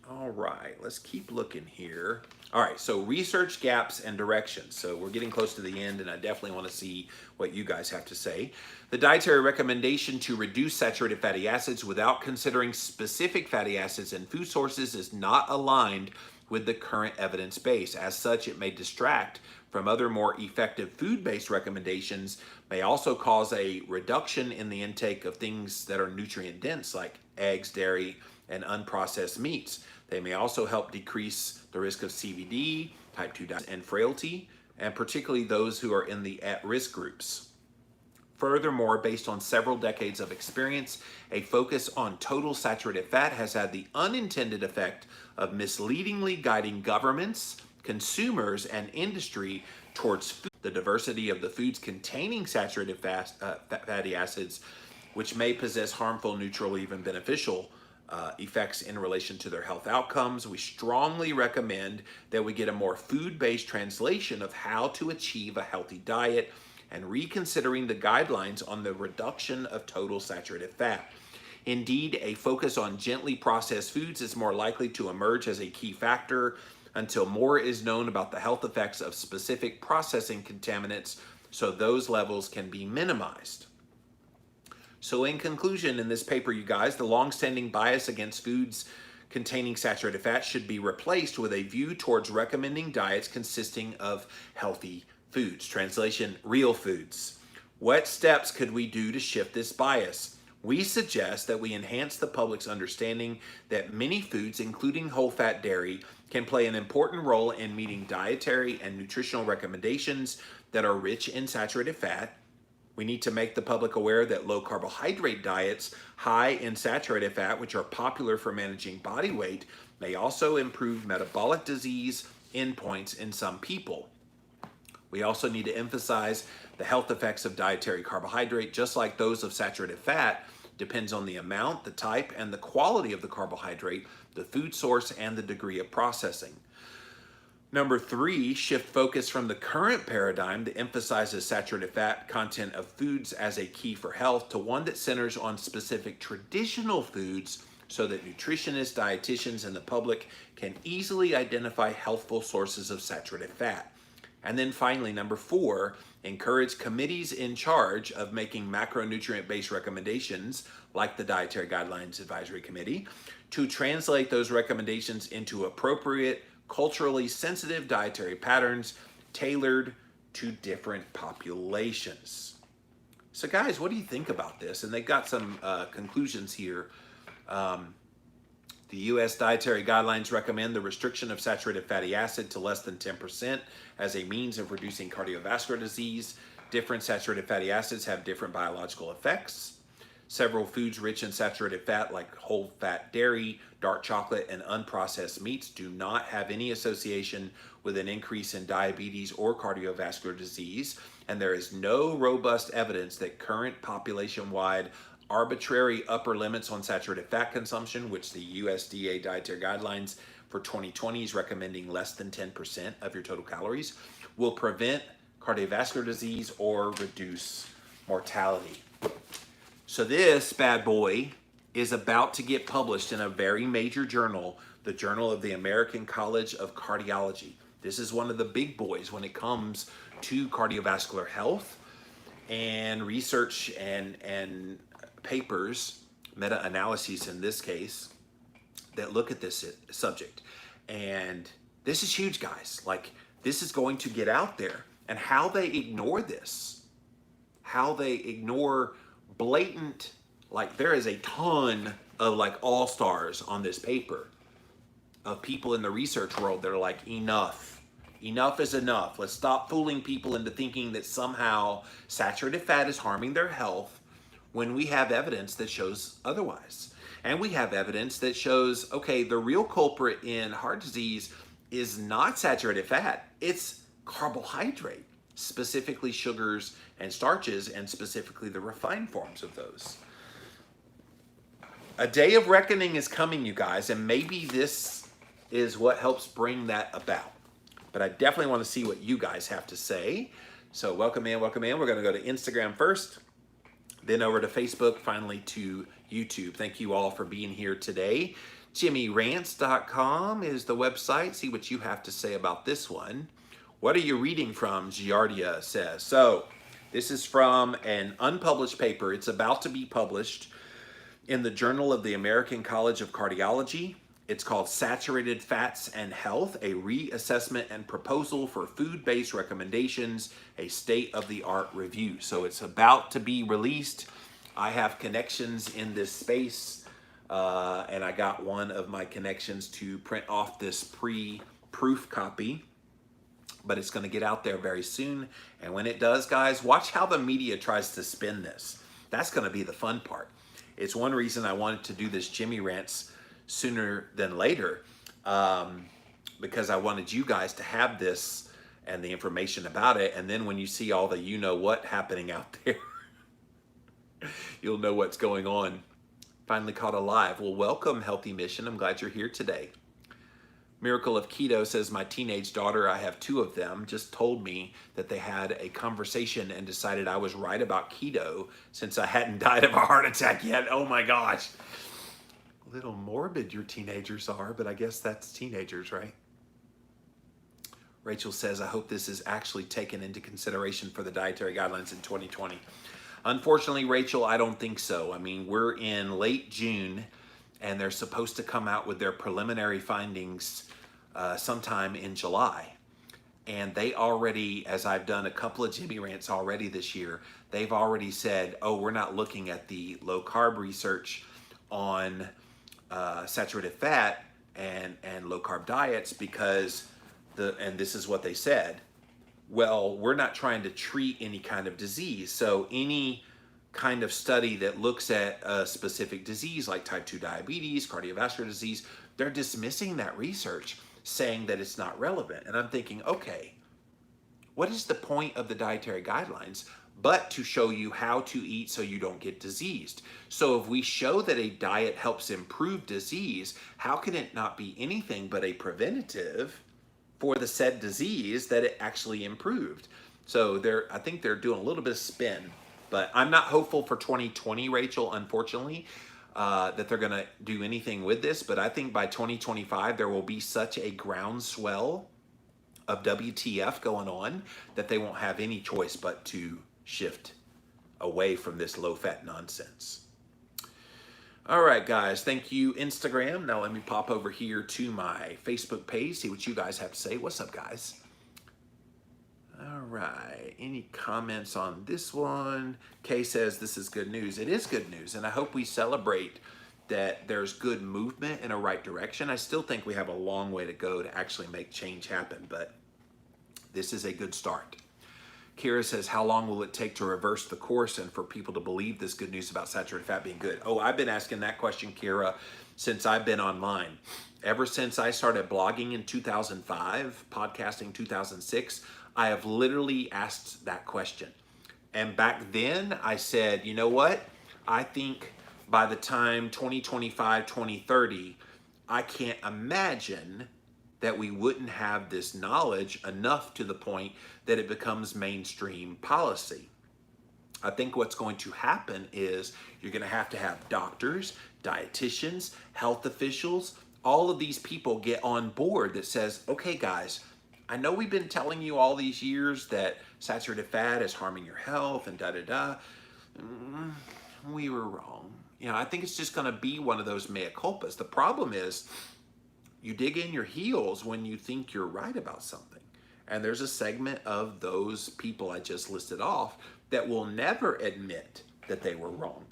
All right, let's keep looking here. All right, so research gaps and directions. So we're getting close to the end, and I definitely want to see what you guys have to say. The dietary recommendation to reduce saturated fatty acids without considering specific fatty acids and food sources is not aligned with the current evidence base. As such, it may distract from other more effective food-based recommendations, may also cause a reduction in the intake of things that are nutrient dense like eggs, dairy, and unprocessed meats. They may also help decrease the risk of CVD, type 2 diabetes, and frailty, and particularly those who are in the at-risk groups. Furthermore, based on several decades of experience, a focus on total saturated fat has had the unintended effect of misleadingly guiding governments, consumers, and industry towards food. The diversity of the foods containing saturated fatty acids, which may possess harmful, neutral, even beneficial effects in relation to their health outcomes. We strongly recommend that we get a more food-based translation of how to achieve a healthy diet and reconsidering the guidelines on the reduction of total saturated fat. Indeed, a focus on gently processed foods is more likely to emerge as a key factor until more is known about the health effects of specific processing contaminants, so those levels can be minimized. So in conclusion, in this paper, you guys, the long-standing bias against foods containing saturated fat should be replaced with a view towards recommending diets consisting of healthy foods. Translation, real foods. What steps could we do to shift this bias? We suggest that we enhance the public's understanding that many foods, including whole-fat dairy, can play an important role in meeting dietary and nutritional recommendations that are rich in saturated fat. We need to make the public aware that low carbohydrate diets high in saturated fat, which are popular for managing body weight, may also improve metabolic disease endpoints in some people. We also need to emphasize the health effects of dietary carbohydrate, just like those of saturated fat, depends on the amount, the type, and the quality of the carbohydrate, the food source, and the degree of processing. Number 3, shift focus from the current paradigm that emphasizes saturated fat content of foods as a key for health to one that centers on specific traditional foods so that nutritionists, dietitians, and the public can easily identify healthful sources of saturated fat. And then finally, number 4, encourage committees in charge of making macronutrient-based recommendations, like the Dietary Guidelines Advisory Committee, to translate those recommendations into appropriate, culturally sensitive dietary patterns tailored to different populations. So guys, what do you think about this? And they've got some conclusions here. The U.S. Dietary Guidelines recommend the restriction of saturated fatty acid to less than 10% as a means of reducing cardiovascular disease. Different saturated fatty acids have different biological effects. Several foods rich in saturated fat, like whole fat dairy, dark chocolate, and unprocessed meats, do not have any association with an increase in diabetes or cardiovascular disease. And there is no robust evidence that current population-wide arbitrary upper limits on saturated fat consumption, which the USDA Dietary Guidelines for 2020 is recommending less than 10% of your total calories, will prevent cardiovascular disease or reduce mortality. So this bad boy is about to get published in a very major journal, the Journal of the American College of Cardiology. This is one of the big boys when it comes to cardiovascular health and research and papers, meta-analyses in this case, that look at this subject. And this is huge, guys. Like, this is going to get out there. And how they ignore this, how they ignore blatant, like, there is a ton of like all-stars on this paper of people in the research world that are like, enough is enough. Let's stop fooling people into thinking that somehow saturated fat is harming their health when we have evidence that shows otherwise. And we have evidence that shows, okay, the real culprit in heart disease is not saturated fat, it's carbohydrate, specifically sugars and starches, and specifically the refined forms of those. A day of reckoning is coming, you guys, and maybe this is what helps bring that about. But I definitely want to see what you guys have to say. So welcome in, welcome in. We're going to go to Instagram first, then over to Facebook, finally to YouTube. Thank you all for being here today. JimmyRants.com is the website. See what you have to say about this one. What are you reading from, Giardia says. So this is from an unpublished paper. It's about to be published in the Journal of the American College of Cardiology. It's called Saturated Fats and Health, a Reassessment and Proposal for Food-Based Recommendations, a State-of-the-Art Review. So it's about to be released. I have connections in this space, and I got one of my connections to print off this pre-proof copy, but it's going to get out there very soon. And when it does, guys, watch how the media tries to spin this. That's going to be the fun part. It's one reason I wanted to do this Jimmy Rants sooner than later, because I wanted you guys to have this and the information about it. And then when you see all the you-know-what happening out there, you'll know what's going on. Finally caught alive. Well, welcome, Healthy Mission. I'm glad you're here today. Miracle of Keto says, my teenage daughter, I have 2 of them, just told me that they had a conversation and decided I was right about keto since I hadn't died of a heart attack yet. Oh my gosh. A little morbid your teenagers are, but I guess that's teenagers, right? Rachel says, I hope this is actually taken into consideration for the dietary guidelines in 2020. Unfortunately, Rachel, I don't think so. I mean, we're in late June, and they're supposed to come out with their preliminary findings sometime in July. And they already, as I've done a couple of Jimmy Rants already this year, they've already said, oh, we're not looking at the low carb research on saturated fat and low carb diets because and this is what they said, well, we're not trying to treat any kind of disease. So any kind of study that looks at a specific disease like type 2 diabetes, cardiovascular disease, they're dismissing that research, saying that it's not relevant. And I'm thinking, okay, what is the point of the dietary guidelines but to show you how to eat so you don't get diseased? So if we show that a diet helps improve disease, how can it not be anything but a preventative for the said disease that it actually improved. So I think they're doing a little bit of spin, but I'm not hopeful for 2020, Rachel, unfortunately, that they're going to do anything with this. But I think by 2025, there will be such a groundswell of WTF going on that they won't have any choice but to shift away from this low-fat nonsense. All right, guys, thank you, Instagram. Now let me pop over here to my Facebook page, see what you guys have to say. What's up, guys? All right, any comments on this one? Kay says this is good news. It is good news, and I hope we celebrate that there's good movement in a right direction. I still think we have a long way to go to actually make change happen, but this is a good start. Kira says, how long will it take to reverse the course and for people to believe this good news about saturated fat being good? Oh, I've been asking that question, Kira, since I've been online. Ever since I started blogging in 2005, podcasting 2006, I have literally asked that question. And back then I said, you know what? I think by the time 2025, 2030, I can't imagine that we wouldn't have this knowledge enough to the point that it becomes mainstream policy. I think what's going to happen is you're going to have doctors, dietitians, health officials, all of these people get on board that says, okay, guys, I know we've been telling you all these years that saturated fat is harming your health and da-da-da. We were wrong. You know, I think it's just going to be one of those mea culpas. The problem is you dig in your heels when you think you're right about something. And there's a segment of those people I just listed off that will never admit that they were wrong.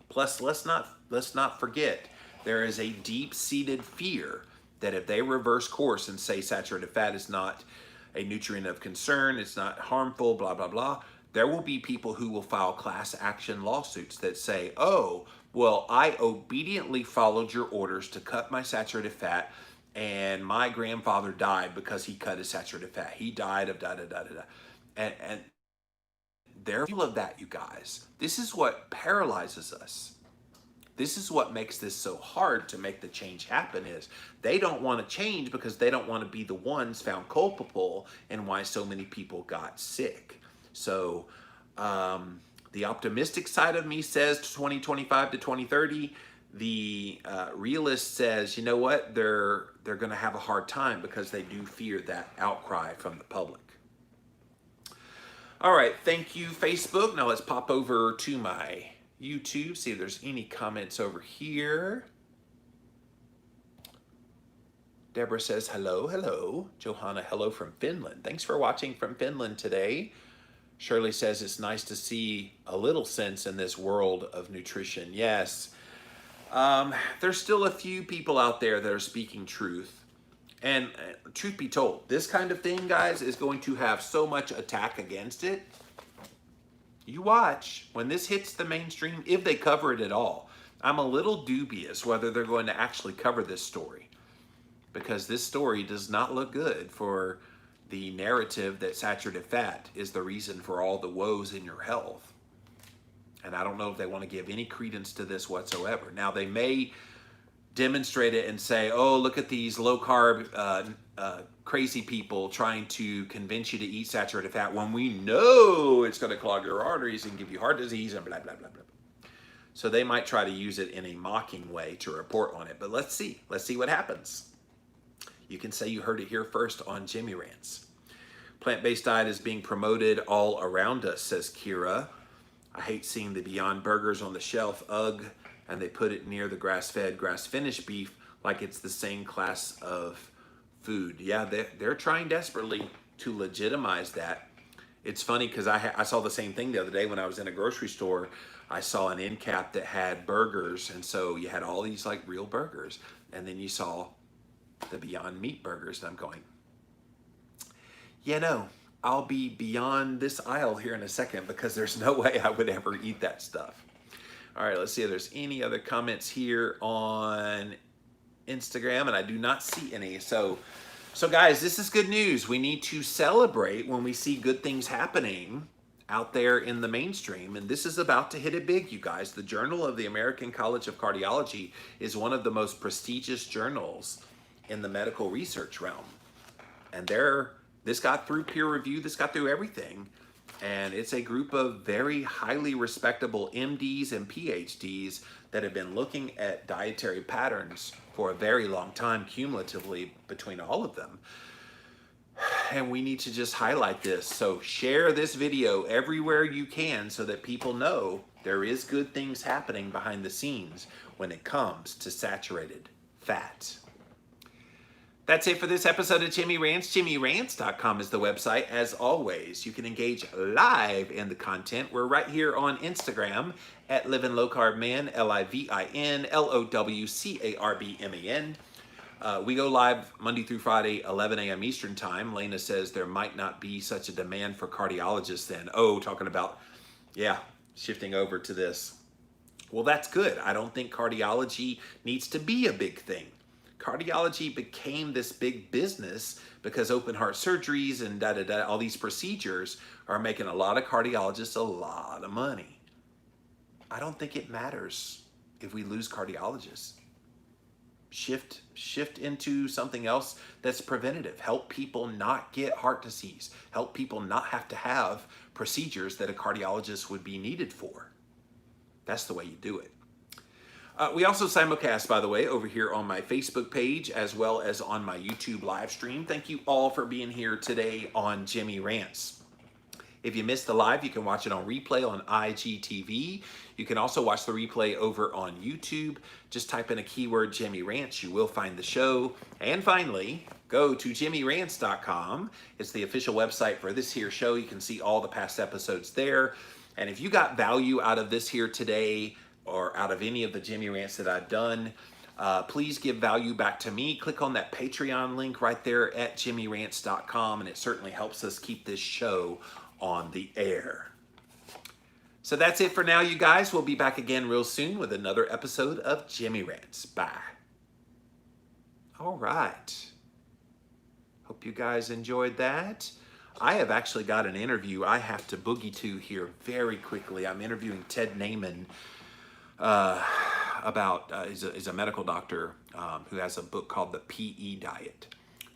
Plus, let's not forget, there is a deep-seated fear that if they reverse course and say saturated fat is not a nutrient of concern, it's not harmful, blah, blah, blah, there will be people who will file class action lawsuits that say, oh, well, I obediently followed your orders to cut my saturated fat, and my grandfather died because he cut his saturated fat. He died of da-da-da-da-da. And they're full of that, you guys. This is what paralyzes us. This is what makes this so hard to make the change happen is they don't want to change because they don't want to be the ones found culpable in why so many people got sick. So the optimistic side of me says 2025 to 2030. The realist says, you know what, they're going to have a hard time because they do fear that outcry from the public. All right, thank you, Facebook. Now let's pop over to my YouTube, see if there's any comments over here. Deborah says, hello, hello. Johanna, hello from Finland. Thanks for watching from Finland today. Shirley says, it's nice to see a little sense in this world of nutrition. Yes. There's still a few people out there that are speaking truth. And truth be told, this kind of thing, guys, is going to have so much attack against it. You watch, when this hits the mainstream, if they cover it at all, I'm a little dubious whether they're going to actually cover this story. Because this story does not look good for the narrative that saturated fat is the reason for all the woes in your health. And I don't know if they want to give any credence to this whatsoever. Now, they may demonstrate it and say, oh, look at these low-carb crazy people trying to convince you to eat saturated fat when we know it's going to clog your arteries and give you heart disease and blah, blah, blah, blah. So they might try to use it in a mocking way to report on it. But let's see. Let's see what happens. You can say you heard it here first on Jimmy Rants. Plant-based diet is being promoted all around us, says Kira. I hate seeing the Beyond Burgers on the shelf. Ugh. And they put it near the grass-fed, grass-finished beef like it's the same class of food. Yeah, they're trying desperately to legitimize that. It's funny because I saw the same thing the other day when I was in a grocery store. I saw an end cap that had burgers, and so you had all these like real burgers, and then you saw the Beyond Meat burgers, and I'm going, you know, I'll be beyond this aisle here in a second because there's no way I would ever eat that stuff. All right, let's see if there's any other comments here on Instagram, and I do not see any. So guys, this is good news. We need to celebrate when we see good things happening out there in the mainstream, and this is about to hit it big, you guys. The Journal of the American College of Cardiology is one of the most prestigious journals in the medical research realm. And this got through peer review, this got through everything. And it's a group of very highly respectable MDs and PhDs that have been looking at dietary patterns for a very long time, cumulatively between all of them. And we need to just highlight this. So share this video everywhere you can so that people know there is good things happening behind the scenes when it comes to saturated fat. That's it for this episode of Jimmy Rants. JimmyRants.com is the website. As always, you can engage live in the content. We're right here on Instagram at Livin' Low Carb Man, LIVINLOWCARBMAN. We go live Monday through Friday, 11 a.m. Eastern Time. Lena says there might not be such a demand for cardiologists then. Oh, talking about, shifting over to this. Well, that's good. I don't think cardiology needs to be a big thing. Cardiology became this big business because open heart surgeries and all these procedures are making a lot of cardiologists a lot of money. I don't think it matters if we lose cardiologists. Shift into something else that's preventative. Help people not get heart disease. Help people not have to have procedures that a cardiologist would be needed for. That's the way you do it. We also simulcast, by the way, over here on my Facebook page as well as on my YouTube live stream. Thank you all for being here today on Jimmy Rants. If you missed the live, you can watch it on replay on IGTV. You can also watch the replay over on YouTube. Just type in a keyword, Jimmy Rants. You will find the show. And finally, go to JimmyRants.com. It's the official website for this here show. You can see all the past episodes there. And if you got value out of this here today, or out of any of the Jimmy Rants that I've done, please give value back to me. Click on that Patreon link right there at JimmyRants.com, and it certainly helps us keep this show on the air. So that's it for now, you guys. We'll be back again real soon with another episode of Jimmy Rants. Bye. All right. Hope you guys enjoyed that. I have actually got an interview I have to boogie to here very quickly. I'm interviewing Ted Naiman, he's a medical doctor who has a book called The PE Diet,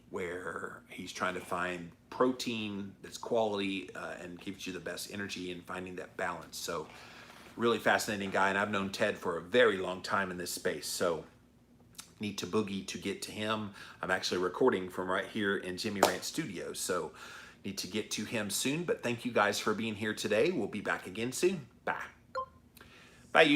where he's trying to find protein that's quality and gives you the best energy and finding that balance. So really fascinating guy, and I've known Ted for a very long time in this space, so need to boogie to get to him. I'm actually recording from right here in Jimmy Rant Studios, so need to get to him soon. But thank you guys for being here today. We'll be back again soon. Bye. Bye, YouTube.